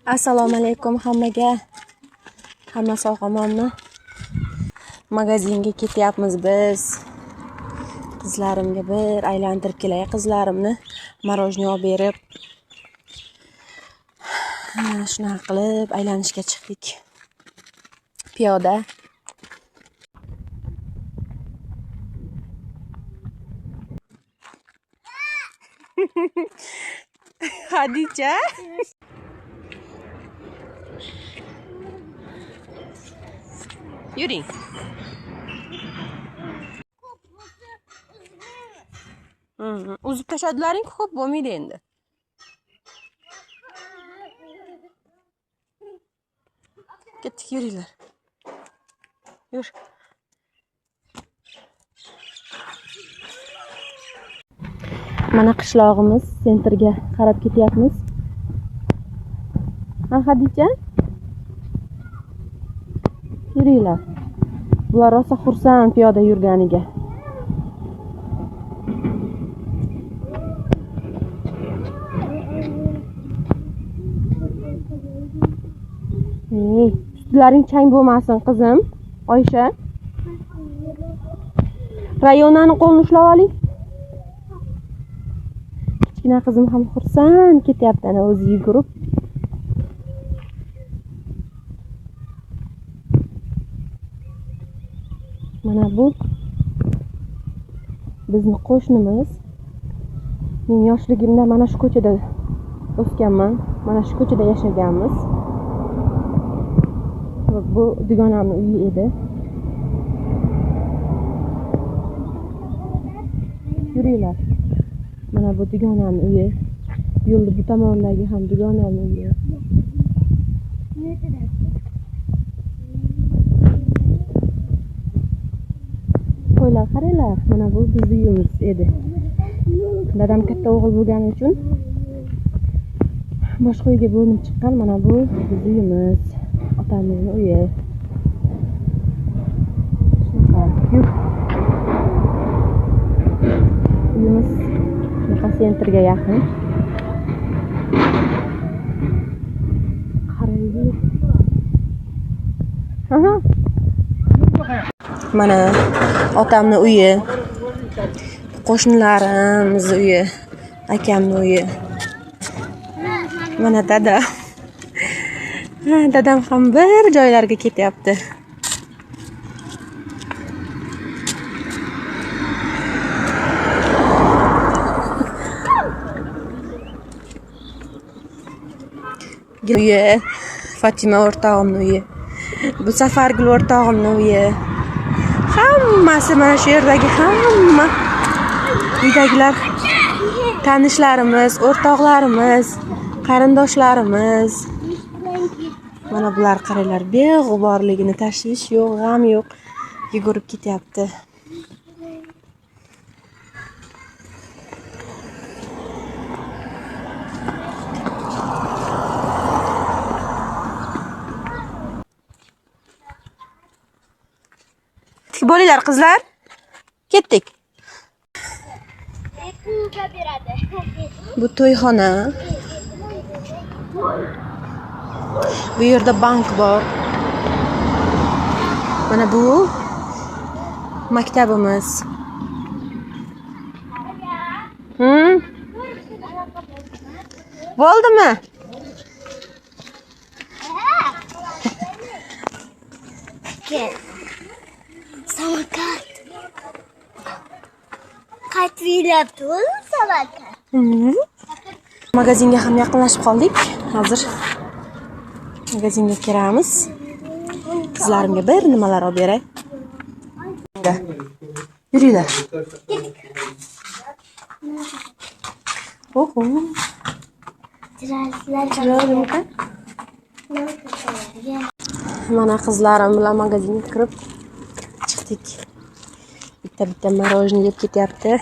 Assalomu alaykum hammaga. Hamma sog'-omonmi? Magazinga ketyapmiz biz. Qizlarimga bir aylantirib kelay, qizlarimni marojniy olib berib. Shunaqa qilib aylanishga chiqdik. Piyoda. Hadicha. Yuring. Uzib tashladilaring, ko'p bo'lmaydi endi. Ketdik, yuringlar. Yur. Mana qishlog'imiz, sentrga qarab ketyapmiz. Hadicha. Yuringlar. Bular rosa xursand piyoda yurganiga. Üstlaring chang bo'lmasin, qizim. Oysha. Rayonani qo'lni ushlab oling. Kichkina qizim ham xursand ketyapti, ana o'zi yugurib. Mana bu bizni qo'shnimiz. Men yoshligimda mana shu ko'chada o'sganman. Mana shu ko'chada yashaganmiz. Bu dugonamning uyi edi. Yuringlar. Mana bu dugonamning uyi. Yo'lning bu tomondagi ham dugonamning uyi. Qo'ylar, qaranglar. Mana bu bizning uyimiz edi. Dadam katta o'g'il bo'lgani uchun boshqa uyga bo'linib chiqqan. Mana bu bizning uyimiz. Otamning uyi. Yur. Uyimiz shunaqa sentrga yaqin. Qaraylik. Mana otamning uyi. Qo'shnilarimiz uyi. Akamning uyi. Mana dadam. Dadam ham bir joylarga ketyapti. Uyi, Fatima o'rtog'imning uyi. Bu Safargul o'rtog'imning uyi. Hammasi mana shu yerdagi hamma uydagilar tanishlarimiz, o'rtoqlarimiz, qarindoshlarimiz. Mana bular qaranglar, beg'uborligini, tashvish yo'q, g'am yo'q, yugurib ketyapti. Bo'linglar qizlar. Ketdik. Bu to'yxona. Bu yerda bank bor. Mana bu maktabimiz. Bo'ldimi? Samarqand. Qaytvilyapti Samarqand. Magazinga ham yaqinlashib qoldik. Hozir magazinga kiramiz. Qizlarimga bir nimalar olib beray. Yuringlar. Oho. Mana qizlarim bilan magazinga kirib chiqdik. Bitta marojniy yeb ketyapti.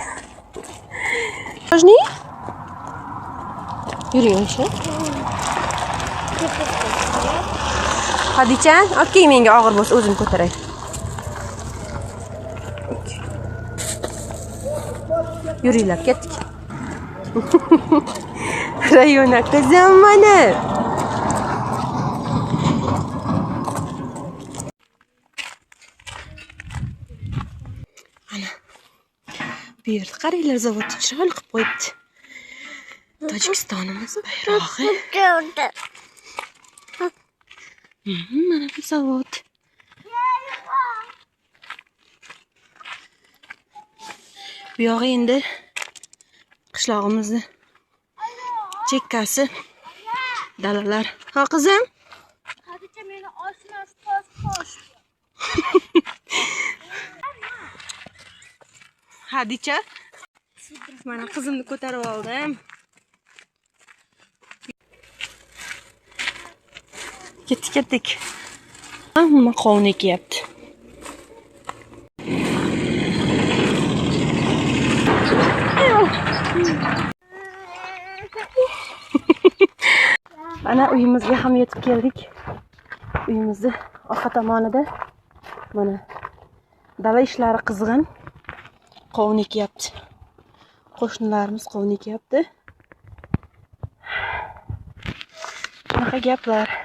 Marojniy? Yuring o'sha. Hadicha, okey, menga og'ir bo'lsa o'zim ko'taray. Yuringlar, ketdik. Rayona qizim mana. Bu yerda qaranglar, zavodni chiroyli qilib qo'yibdi. Tojikistonimiz bayrog'i. Gördü. Mana bu zavod. Bu yog'i endi qishlog'imizni chekkasi, dalalar. Ha qizim? Hadicha meni osmoz tosh. Hadicha. Mana qizimni ko'tarib oldim. Ketdik. Hamma qovun ekyapti. Ana uyimizga ham yetib keldik. Uyimizni orqa tomonida mana dala ishlari qizg'in. Qovun ekyapti. Qo'shnilarimiz qovun ekyapti. Bunaqa gaplar.